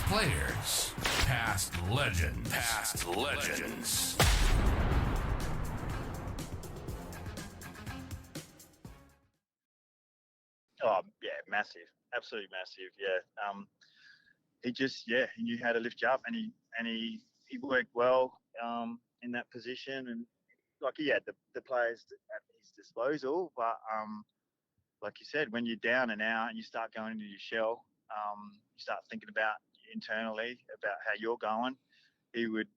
Players, past legends. Past legends. Oh, yeah, massive. Absolutely massive, yeah. He knew how to lift you up, and he worked well in that position, and like he had the players at his disposal. But like you said, when you're down and out and you start going into your shell, you start thinking about internally about how you're going. He would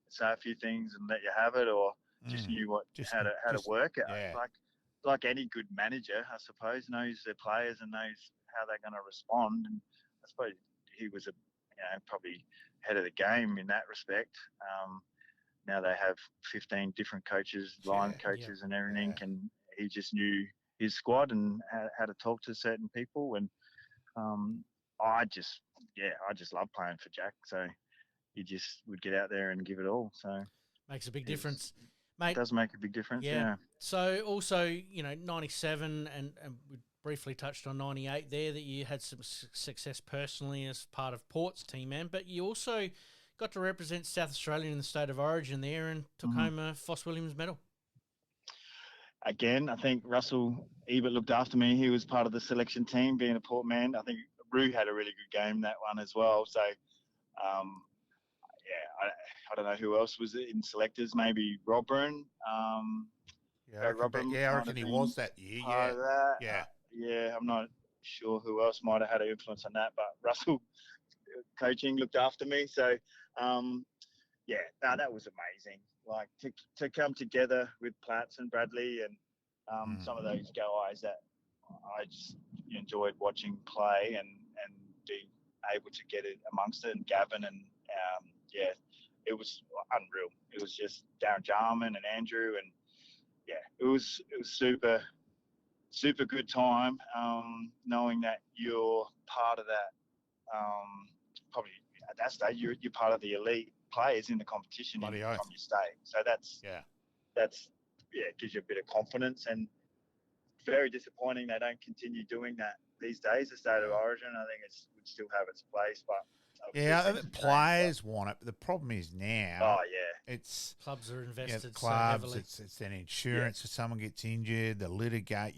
say a few things and let you have it, or just knew how to work it. Yeah. Like any good manager, I suppose, knows their players and knows how they're going to respond. And I suppose he was probably head of the game in that respect. Now they have 15 different coaches, line coaches and everything, and he just knew his squad and how to talk to certain people. And I just love playing for Jack. So he just would get out there and give it all. So makes a big difference, mate. It does make a big difference. Yeah. So also, 97 and we briefly touched on 98 there, that you had some success personally as part of Port's team, man, but you also got to represent South Australia in the State of Origin there and took home a Foss Williams medal. Again, I think Russell Ebert looked after me. He was part of the selection team, being a Port man. I think Rue had a really good game that one as well. So, I don't know who else was in selectors. Maybe Robin. I reckon he was that year. I'm not sure who else might have had an influence on that, but Russell coaching looked after me. So, that was amazing. Like to come together with Platts and Bradley and some of those guys that I just enjoyed watching play and being able to get it amongst it, and Gavin and it was unreal. It was just Darren Jarman and Andrew, and it was super good time, knowing that you're part of that. Probably at that stage, you're part of the elite players in the competition from your state. So that's it gives you a bit of confidence, and very disappointing they don't continue doing that these days. The State of Origin, I think would still have its place, but players want it. But the problem is now, it's clubs are invested clubs. So heavily. It's an insurance if someone gets injured, the litigate.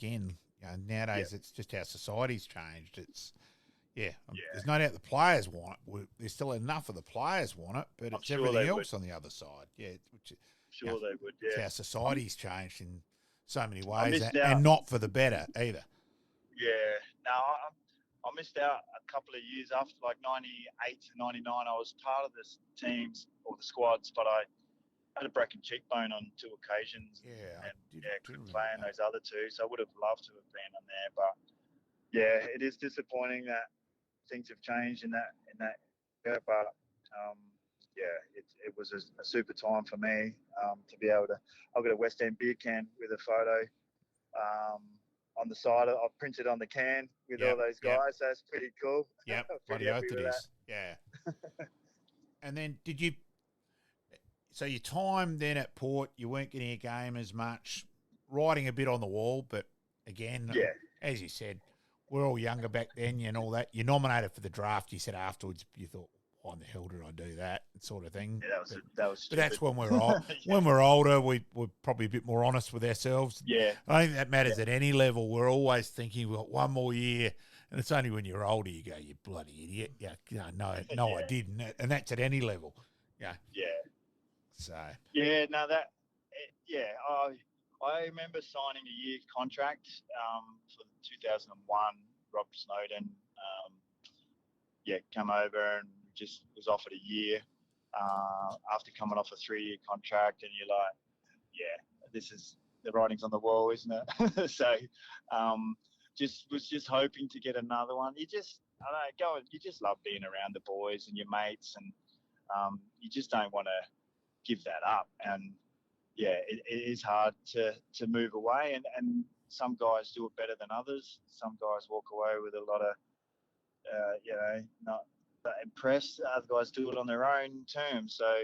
Nowadays it's just how society's changed. It's there's no doubt the players want it. There's still enough of the players want it, but it's everything else on the other side. Yeah, they would. Yeah, it's how society's changed in so many ways, and not for the better either. Yeah, no, I missed out a couple of years after, like 98 to 99. I was part of the teams or the squads, but I had a broken cheekbone on 2 occasions. Couldn't play in those other 2. So I would have loved to have been on there, but it is disappointing that things have changed in that but it was a super time for me to be able to. I've got a West End beer can with a photo on the side. I've printed on the can with all those guys. So it's pretty cool. Yep, bloody oath it is. Yeah. And then so your time then at Port, you weren't getting a game as much, writing a bit on the wall, but again, as you said, we're all younger back then and all that. You nominated for the draft. You said afterwards you thought, why in the hell did I do that, sort of thing. Yeah, that was stupid. But that's when we're old. When we're older, we're probably a bit more honest with ourselves. Yeah. I think that matters at any level. We're always thinking, we've got one more year. And it's only when you're older you go, you bloody idiot. No, I didn't. And that's at any level. Yeah. Yeah. So. Yeah, no, I remember signing a year contract for 2001. Rob Snowden, come over and just was offered a year after coming off a 3-year contract, and you're like, this is the writing's on the wall, isn't it? So, was hoping to get another one. You just love being around the boys and your mates, and you just don't want to give that up. And it is hard to move away, and some guys do it better than others. Some guys walk away with a lot of, not that impressed. Other guys do it on their own terms. So,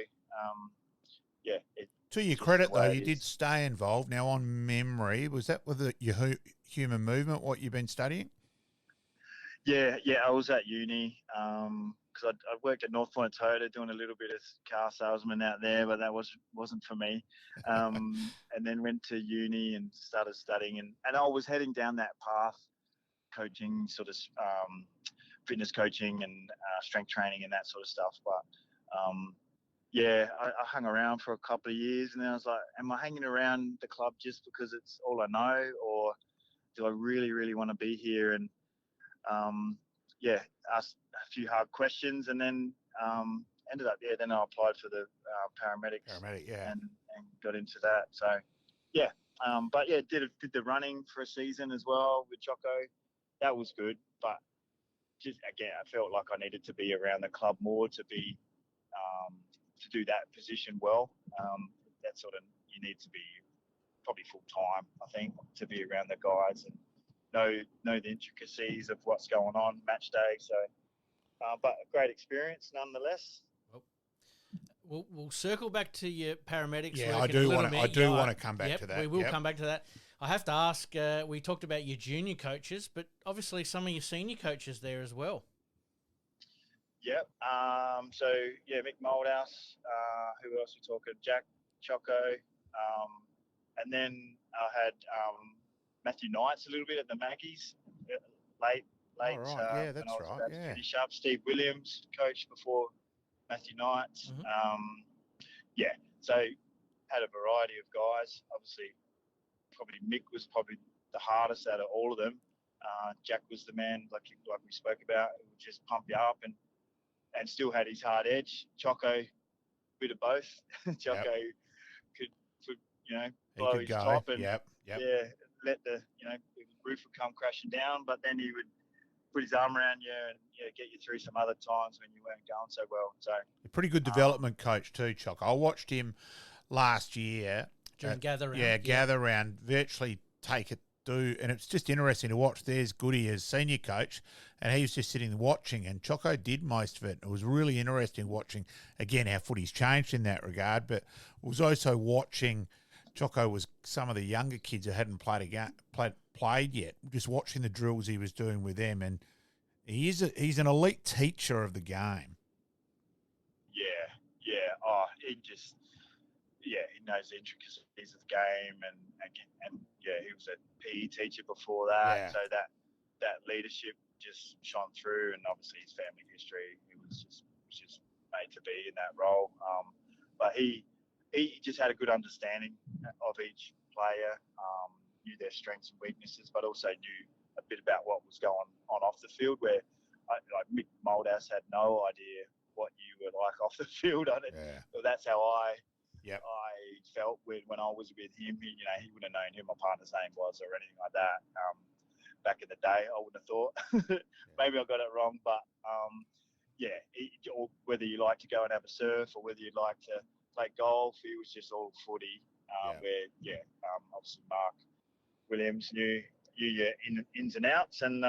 to your credit, though, you did stay involved. Now, on memory, was that with your human movement, what you've been studying? Yeah. I was at uni because I worked at North Point Toyota doing a little bit of car salesman out there, but that wasn't for me. And then went to uni and started studying, and I was heading down that path, coaching, sort of fitness coaching and strength training and that sort of stuff. But I hung around for a couple of years, and then I was like, am I hanging around the club just because it's all I know, or do I really, really want to be here? And asked a few hard questions, and then ended up, then I applied for the paramedics. And got into that. So, did the running for a season as well with Choco. That was good, but just again, I felt like I needed to be around the club more to be to do that position well. That sort of, you need to be probably full time, I think, to be around the guys and know the intricacies of what's going on match day. So, but a great experience nonetheless. We'll circle back to your paramedics. Yeah, work I do want to come back to that. We will come back to that. I have to ask. We talked about your junior coaches, but obviously some of your senior coaches there as well. Yep. Mick Moldhouse. Who else are we talking? Jack, Choco. And then I had Matthew Knights a little bit at the Maggies, late. Oh, right. That's right. Yeah. Pretty sharp. Steve Williams, coach before Matthew Knights. Mm-hmm. So had a variety of guys. Obviously, probably Mick was probably the hardest out of all of them. Jack was the man, like we spoke about, who would just pump you up and still had his hard edge. Choco, bit of both. Choco could blow his top and let the roof would come crashing down, but then he would put his arm around you and get you through some other times when you weren't going so well. So a pretty good development coach too, Choco. I watched him last year during gather round. Gather round, virtually take it through, and it's just interesting to watch. There's Goody as senior coach, and he was just sitting watching, and Choco did most of it. It was really interesting watching, again, how footy's changed in that regard, but it was also watching Choco was some of the younger kids who hadn't played yet, just watching the drills he was doing with them, and he's an elite teacher of the game. He knows the intricacies of the game, and he was a PE teacher before that, so that leadership just shone through, and obviously his family history, he was just made to be in that role. But he just had a good understanding of each player, knew their strengths and weaknesses, but also knew a bit about what was going on off the field, where like Mick Moldhouse had no idea what you were like off the field. Well, that's how I felt when I was with him. He wouldn't have known who my partner's name was or anything like that. Back in the day, I wouldn't have thought. Maybe I got it wrong, but whether you like to go and have a surf or whether you'd like to play golf, it was just all footy. Obviously Mark Williams knew your ins and outs, and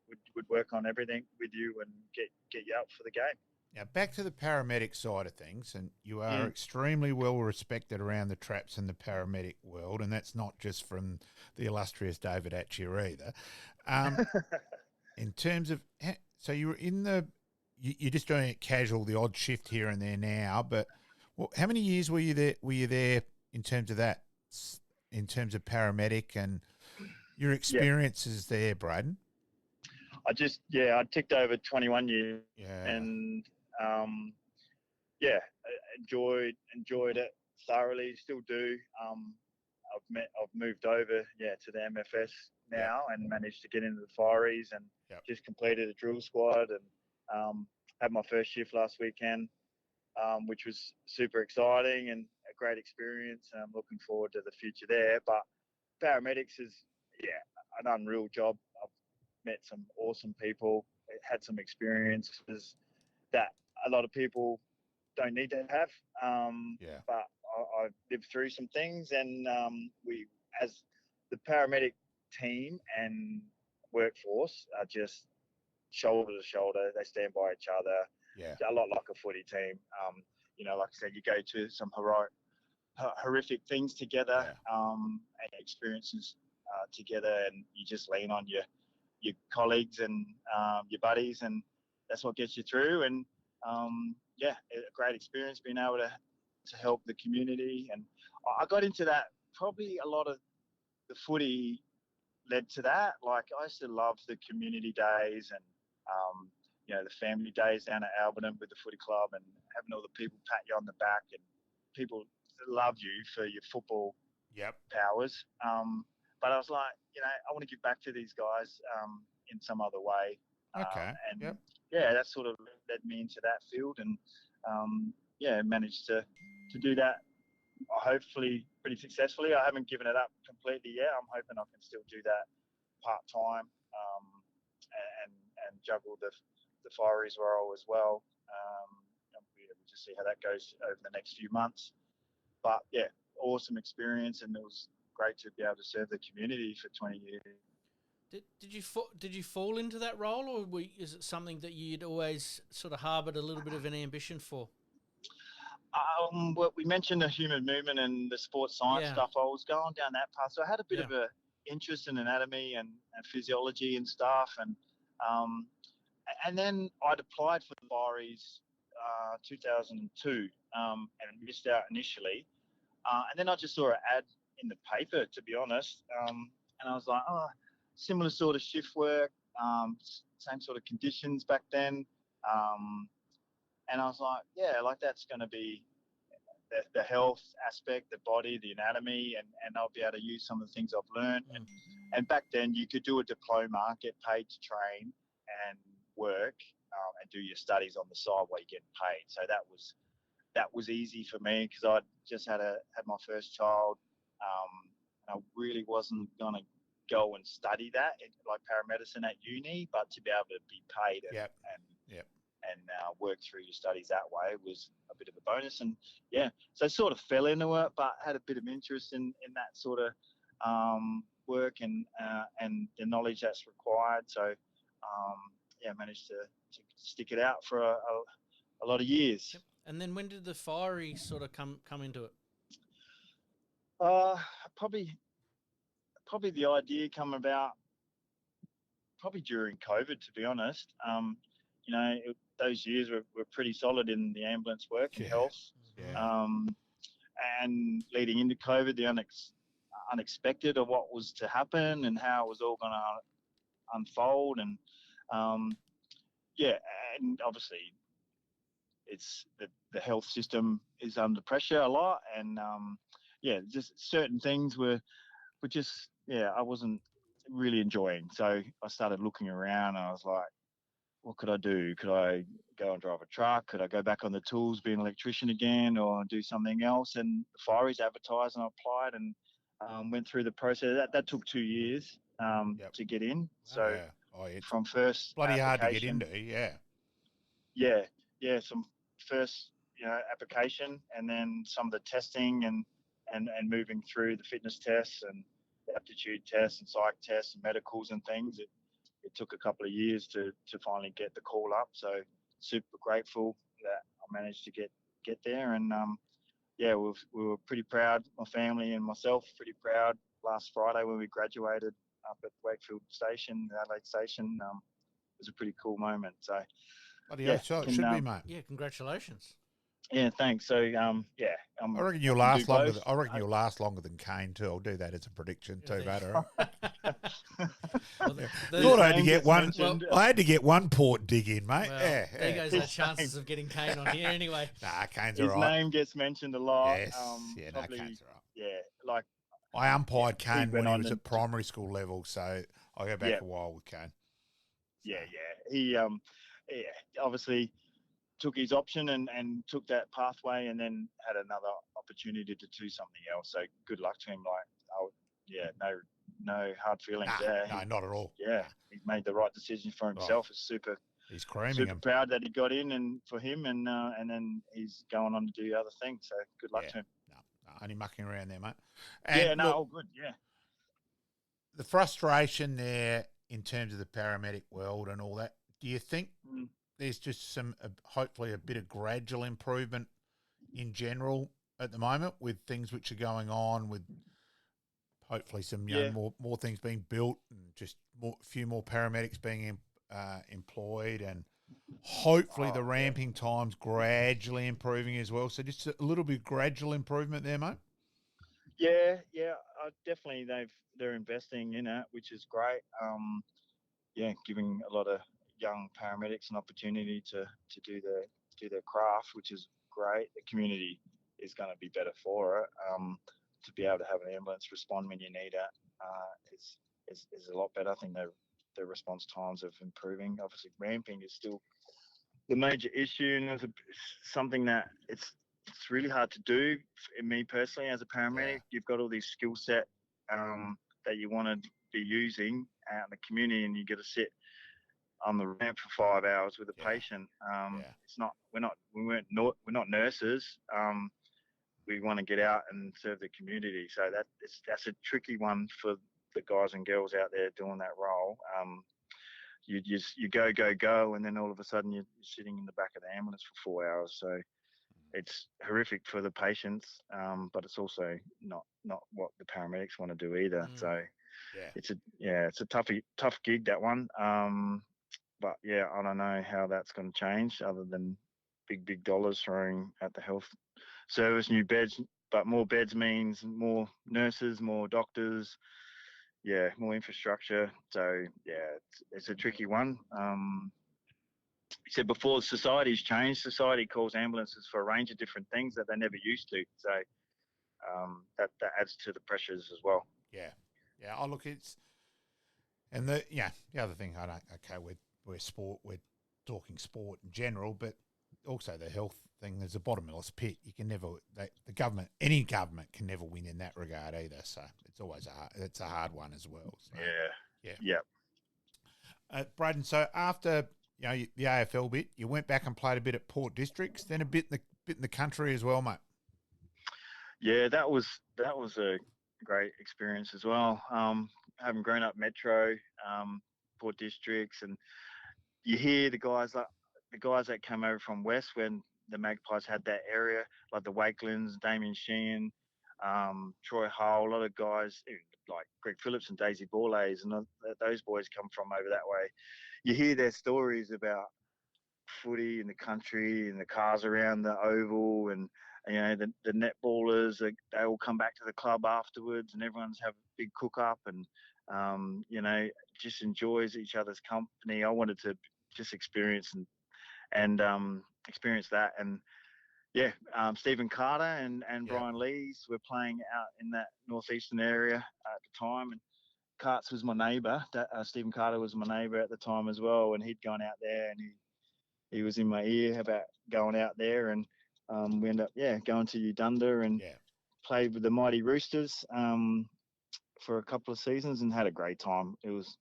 would work on everything with you and get you up for the game. Now, back to the paramedic side of things, and you are extremely well respected around the traps and the paramedic world, and that's not just from the illustrious David Atcher either. In terms of, so you were you're just doing it casual, the odd shift here and there now, but how many years were you there? Were you there in terms of that, in terms of paramedic and your experiences there, Brayden? I ticked over 21 years, and enjoyed it thoroughly. Still do. I've moved over to the MFS now and managed to get into the Fireys and just completed a drill squad and had my first shift last weekend, which was super exciting and a great experience. And I'm looking forward to the future there. But paramedics is an unreal job. I've met some awesome people, had some experiences that a lot of people don't need to have. But I've lived through some things, and we, as the paramedic team and workforce, are just shoulder to shoulder. They stand by each other. A lot like a footy team. Like I said, you go to some horrific things together, and experiences together, and you just lean on your colleagues and your buddies, and that's what gets you through. And a great experience being able to help the community. And I got into that, probably a lot of the footy led to that. Like, I used to love the community days and the family days down at Alberton with the footy club, and having all the people pat you on the back and people love you for your football powers. But I was like, I want to give back to these guys in some other way. Okay. That sort of led me into that field, and managed to do that hopefully pretty successfully. I haven't given it up completely yet. I'm hoping I can still do that part-time and juggle the Fireys role as well. We'll just see how that goes over the next few months. But yeah, awesome experience, and it was great to be able to serve the community for 20 years. Did you fall into that role, or is it something that you'd always sort of harboured a little bit of an ambition for? Well, we mentioned the human movement and the sports science stuff. I was going down that path, so I had a bit of a interest in anatomy and physiology and stuff, and then I'd applied for the Fireys 2002 and missed out initially, and then I just saw an ad in the paper, to be honest, and I was like, similar sort of shift work, same sort of conditions back then. And I was like, that's going to be the health aspect, the body, the anatomy, and I'll be able to use some of the things I've learned. And back then you could do a diploma, get paid to train and work, and do your studies on the side while you're getting paid. So that was easy for me, because I just had my first child. And I really wasn't going to go and study that like paramedicine at uni, but to be able to be paid and work through your studies that way was a bit of a bonus. And so I sort of fell into it, but had a bit of interest in that sort of work and the knowledge that's required. So managed to stick it out for a lot of years. And then when did the Fiery sort of come into it? Probably the idea come about probably during COVID, to be honest. Those years were pretty solid in the ambulance work and health. And leading into COVID, the unexpected of what was to happen and how it was all going to unfold. And and obviously it's the health system is under pressure a lot. And just certain things were just, I wasn't really enjoying. So I started looking around, and I was like, what could I do? Could I go and drive a truck? Could I go back on the tools, be an electrician again, or do something else? And the Fireys advertised, and I applied and went through the process. That took 2 years to get in. So from first bloody hard to get into, some first application, and then some of the testing and moving through the fitness tests and aptitude tests and psych tests and medicals and things. It took a couple of years to finally get the call up. So super grateful that I managed to get there. And we were pretty proud, my family and myself, pretty proud last Friday when we graduated up at Wakefield Station, Adelaide Station. It was a pretty cool moment. So it should be, mate. Yeah, congratulations. Yeah, thanks. So I reckon you'll last longer. I reckon you'll last longer than Kane too. I'll do that as a prediction too, mate. All right. Thought I had to get one. I had to get one port dig in, mate. Well, there goes our chances of getting Kane on here anyway. Nah, Kane's his all right. His name gets mentioned a lot. Yes. Kane's all right. Yeah, like I umpired Kane when he was at primary school level, so I go back a while with Kane. Yeah. He obviously took his option and took that pathway, and then had another opportunity to do something else. So good luck to him. No hard feelings there. No, not at all. Yeah, he made the right decision for himself. It's super. He's creaming super him. proud that he got in, and for him, and then he's going on to do other things. So good luck to him. No, only mucking around there, mate. All good. Yeah. The frustration there in terms of the paramedic world and all that. Do you think there's just some, hopefully, a bit of gradual improvement in general at the moment with things which are going on, with hopefully some more things being built and just few more paramedics being employed, and hopefully the ramping times gradually improving as well. So just a little bit gradual improvement there, mate. Yeah, definitely they're investing in it, which is great. Giving a lot of young paramedics an opportunity to do their craft, which is great. The community is going to be better for it. To be able to have an ambulance respond when you need it is a lot better. I think their response times are improving. Obviously, ramping is still the major issue, and it's something that it's really hard to do. Me personally, as a paramedic, you've got all these skill set that you want to be using out in the community, and you got to sit on the ramp for 5 hours with a patient. It's not. We're not nurses. We want to get out and serve the community. So that's a tricky one for the guys and girls out there doing that role. You go, and then all of a sudden you're sitting in the back of the ambulance for 4 hours. So it's horrific for the patients, but it's also not what the paramedics want to do either. So it's a tough gig, that one. But I don't know how that's going to change, other than big dollars thrown at the health service, new beds. But more beds means more nurses, more doctors. More infrastructure. So it's a tricky one. You said before, society's changed. Society calls ambulances for a range of different things that they never used to. So that adds to the pressures as well. Yeah. Oh, look, and the other thing, we're sport, we're talking sport in general, but also the health thing. There's a bottomless pit. You can never, any government can never win in that regard either. So it's always a hard one as well. So, Brayden, so after the AFL bit, you went back and played a bit at Port Districts, then a bit in the country as well, mate. Yeah, that was a great experience as well. Having grown up Metro, Port Districts, and you hear the guys that came over from West when the Magpies had that area, like the Wakelands, Damien Sheehan, Troy Hull, a lot of guys like Greg Phillips and Daisy Borlays, and those boys come from over that way. You hear their stories about footy in the country and the cars around the oval, and the netballers, they all come back to the club afterwards, and everyone's have a big cook up, and just enjoys each other's company. I wanted to just experience experience that, and Stephen Carter and Brian Lees were playing out in that northeastern area at the time, and Carts was my neighbour. Stephen Carter was my neighbour at the time as well, and he'd gone out there, and he was in my ear about going out there, and we ended up going to Uganda and played with the Mighty Roosters for a couple of seasons and had a great time. It was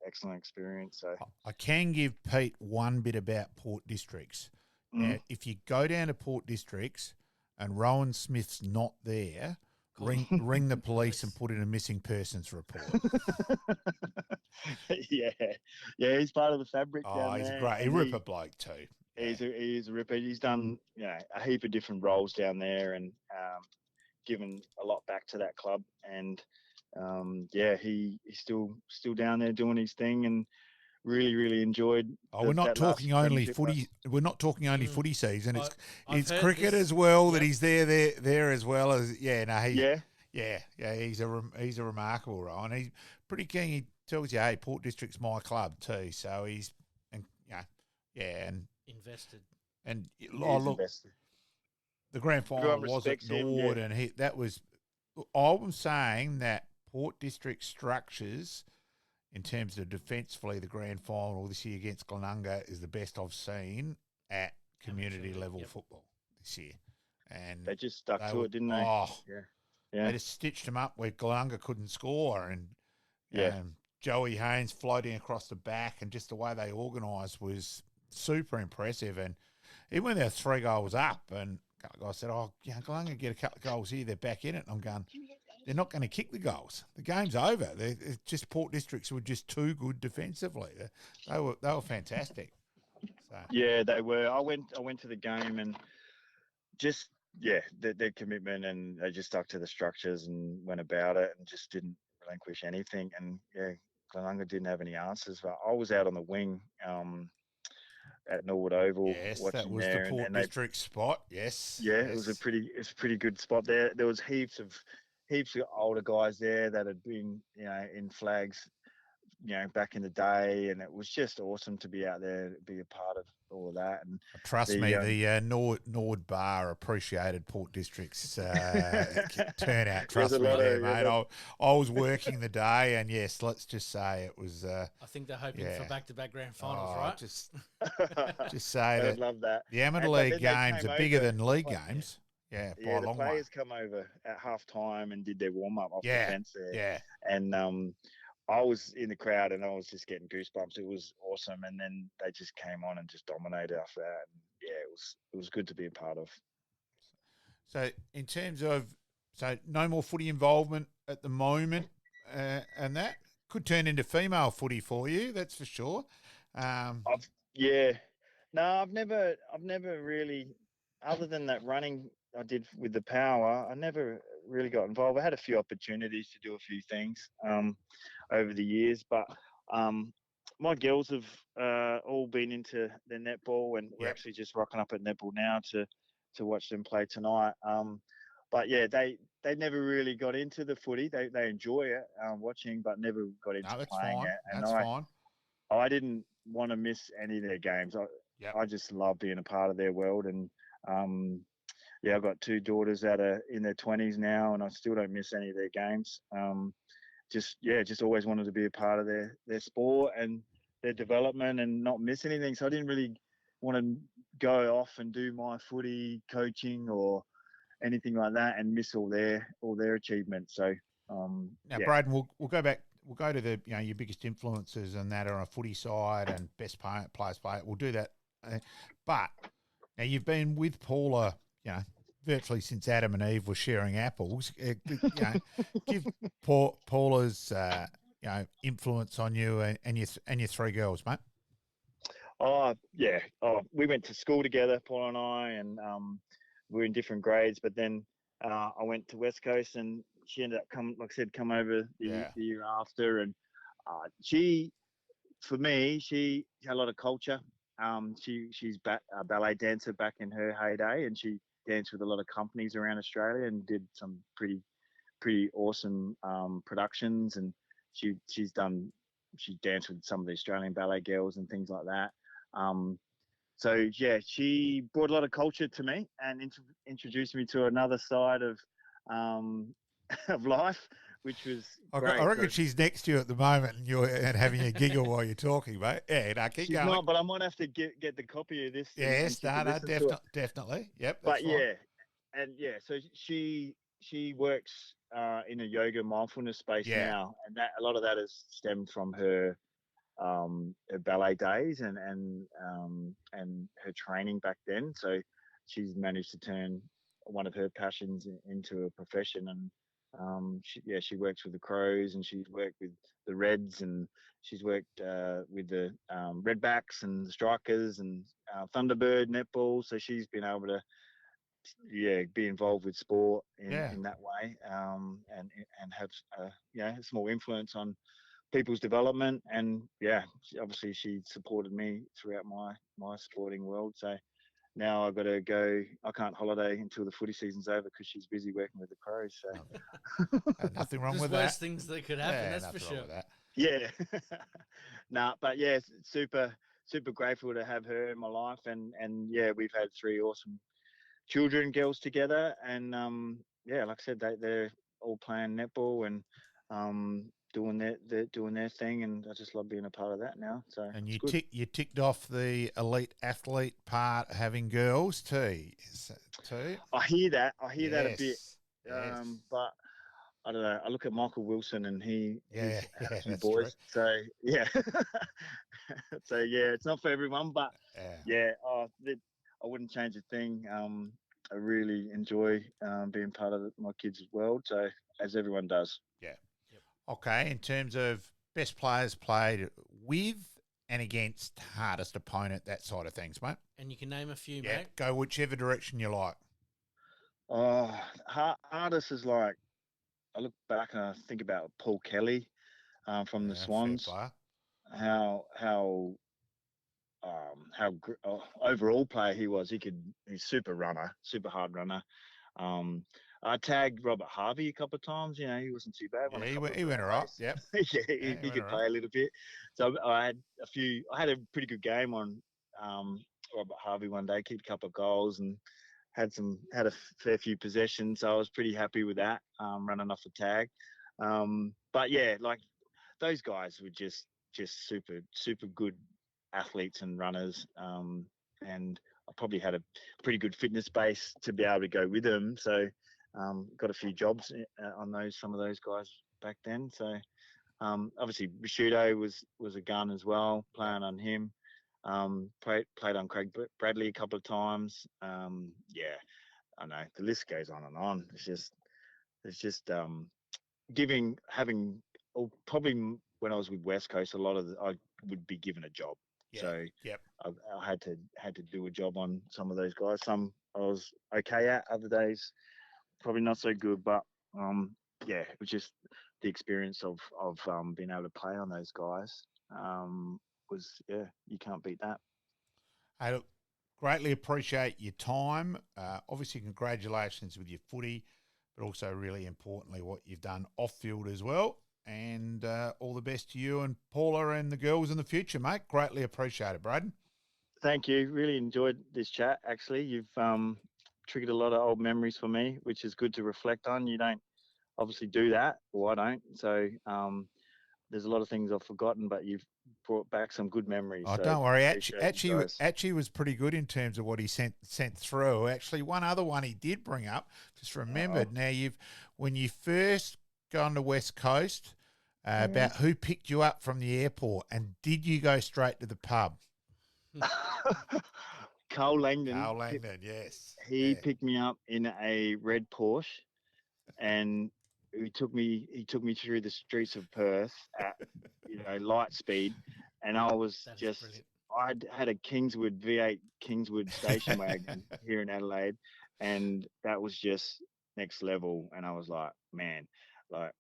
excellent experience. So I can give Pete one bit about Port Districts. Now, if you go down to Port Districts and Rowan Smith's not there, ring the police and put in a missing persons report. He's part of the fabric down he's there. He's a ripper bloke too. He's a ripper. He's done a heap of different roles down there, and given a lot back to that club. And he's still down there doing his thing, and really enjoyed. We're not talking only footy. We're not talking only footy season. It's cricket as well that he's there as well as He's a remarkable role, and he's pretty keen. He tells you, hey, Port District's my club too. So he's invested. And invested. The grand final was at Nord, and that was. I'm saying that Port District structures, in terms of defensively, the grand final this year against Glenunga is the best I've seen at community level football this year. And they just stuck to it, didn't they? Oh, yeah. They just stitched them up where Glenunga couldn't score, and Joey Haynes floating across the back, and just the way they organised was super impressive. And even when they're 3 goals up, and a couple of guys said, Glenunga get a couple of goals here, they're back in it. And I'm going, they're not going to kick the goals. The game's over. It's just Port Districts were just too good defensively. They were fantastic. So. Yeah, they were. I went to the game, and just their commitment, and they just stuck to the structures and went about it, and just didn't relinquish anything. And Glenunga didn't have any answers. But I was out on the wing at Norwood Oval Yes, that watching was there, the Port they, District spot. Yes, yeah, yes. it's a pretty good spot there. There was heaps of older guys there that had been, in flags, back in the day, and it was just awesome to be out there, be a part of all of that. And Trust me, the Nord Bar appreciated Port District's turnout. Trust me there, mate. I was working the day, and yes, let's just say it was. I think they're hoping for back-to-back grand finals, right? Just say that. I'd love that. The amateur league games are bigger than league games. Yeah, by a the long players way. come over at half time and did their warm up off the Yeah, fence there. yeah. And I was in the crowd and I was just getting goosebumps. It was awesome. And then they just came on and just dominated after that. And yeah, it was good to be a part of. So in terms of, no more footy involvement at the moment, and that could turn into female footy for you. That's for sure. I've never really, other than that running I did with the power, I never really got involved. I had a few opportunities to do a few things over the years, but my girls have all been into the netball, and we're actually just rocking up at netball now to watch them play tonight. But yeah, they never really got into the footy. They enjoy it watching, but never got into playing it. And that's fine. I didn't want to miss any of their games. I just love being a part of their world, and I've got two daughters that are in their 20s now, and I still don't miss any of their games. Just always wanted to be a part of their sport and their development and not miss anything. So I didn't really want to go off and do my footy coaching or anything like that and miss all their achievements. So now, Brayden, we'll go back. We'll go to the your biggest influences and that are on a footy side and best players play. We'll do that. But now you've been with Paula, virtually since Adam and Eve were sharing apples. Give Paula's influence on you and your three girls, mate. We went to school together, Paula and I, and we were in different grades. But then I went to West Coast, and she ended up come over the year after. And she had a lot of culture. She's a ballet dancer back in her heyday, and she danced with a lot of companies around Australia and did some pretty awesome productions. And she danced with some of the Australian ballet girls and things like that. She brought a lot of culture to me and introduced me to another side of life, which was great. I reckon she's next to you at the moment, and you're having a giggle while you're talking, mate. Yeah, keep going. Not, but I might have to get the copy of this. Yes, definitely. Yep. But so she works in a yoga mindfulness space now, and that a lot of that has stemmed from her ballet days and her training back then. So she's managed to turn one of her passions into a profession, and she works with the Crows, and she's worked with the Reds, and she's worked with the Redbacks and the Strikers and Thunderbird netball. So she's been able to be involved with sport in that way, and have a small influence on people's development. And obviously she supported me throughout my sporting world. So now I've got to go. I can't holiday until the footy season's over because she's busy working with the Crows. So nothing wrong with that. There's worse things that could happen. That's for sure. Yeah. But super grateful to have her in my life, and we've had three awesome children, girls together, and like I said, they're all playing netball and doing their thing, and I just love being a part of that now. So and you ticked off the elite athlete part, having girls too. I hear that a bit, but I don't know. I look at Michael Wilson, and he's had a few boys. True. So so it's not for everyone, but I wouldn't change a thing. I really enjoy being part of my kids' world, so as everyone does. Yeah. Yep. Okay, in terms of best players played with and against, hardest opponent, that side of things, mate. And you can name a few, mate. Go whichever direction you like. Hardest is like, I look back and I think about Paul Kelly. from the fair Swans. play. Overall player he was. He's super runner, super hard runner. I tagged Robert Harvey a couple of times. You know, he wasn't too bad. Yeah, he went all right. Yep. He could play a little bit. So I had a pretty good game on Robert Harvey one day. Kicked a couple of goals and had a fair few possessions. So I was pretty happy with that. Running off the tag. But yeah, like those guys were just super good athletes and runners. And I probably had a pretty good fitness base to be able to go with them. So got a few jobs on some of those guys back then. So obviously Rashudo was a gun as well, playing on him. Played on Craig Bradley a couple of times. Yeah, I know the list goes on and on. It's just probably when I was with West Coast, I would be given a job. Yeah. So yep. I had to do a job on some of those guys. Some I was okay at, other days probably not so good. But yeah, it was just the experience of being able to play on those guys. You can't beat that. Hey, look, greatly appreciate your time. Obviously, congratulations with your footy, but also really importantly what you've done off field as well. And all the best to you and Paula and the girls in the future, mate. Greatly appreciate it, Brayden. Thank you. Really enjoyed this chat, actually. You've triggered a lot of old memories for me, which is good to reflect on. You don't obviously do that, or I don't. So there's a lot of things I've forgotten, but you've brought back some good memories. Oh, so don't worry. Actually was pretty good in terms of what he sent through. Actually, one other one he did bring up, just remembered. Now, when you first gone to West Coast, about who picked you up from the airport, and did you go straight to the pub? Carl Langdon. Yes. He picked me up in a red Porsche, and he took me through the streets of Perth at light speed, and I had a Kingswood V8 Kingswood station wagon here in Adelaide, and that was just next level. And I was like, man, like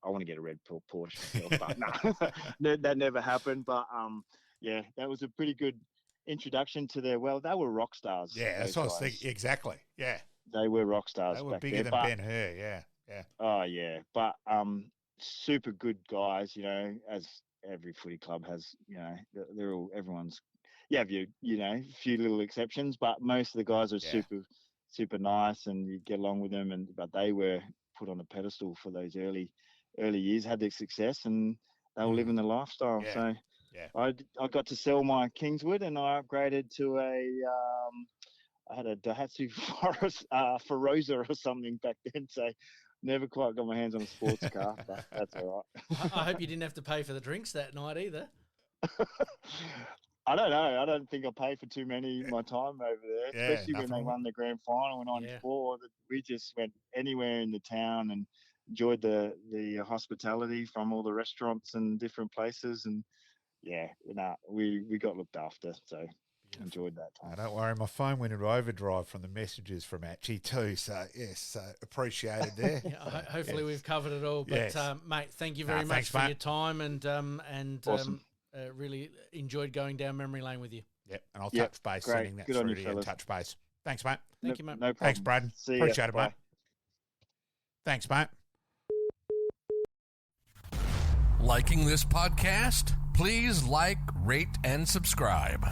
I want to get a red Porsche myself, but no, that never happened. But yeah, that was a pretty good introduction to they were rock stars. Yeah, that's what I was thinking. Exactly. Yeah, they were rock stars. They were back bigger there, than Ben-Hur. Yeah. Oh yeah, but super good guys. As every footy club has, everyone's. You have a few little exceptions, but most of the guys are super nice, and you get along with them. But they were put on a pedestal for those early years, had their success, and they were living the lifestyle. Yeah. So I got to sell my Kingswood, and I upgraded to I had a Daihatsu Feroza or something back then. So never quite got my hands on a sports car, but that's all right. I hope you didn't have to pay for the drinks that night either. I don't know. I don't think I paid for too many my time over there, especially when they won the grand final in '94. Yeah. We just went anywhere in the town and enjoyed the hospitality from all the restaurants and different places. And we got looked after, so enjoyed that time. Don't worry, my phone went into overdrive from the messages from Atchie too. So yes, appreciated there. Hopefully we've covered it all. But mate, thank you very much for your time, and awesome. Really enjoyed going down memory lane with you. Yep, and I'll touch base, sending that through to you, touch base. Thanks, mate. Thank you, mate. No problem. Thanks, Brayden. Appreciate it, mate. Thanks, mate. Liking this podcast? Please like, rate, and subscribe.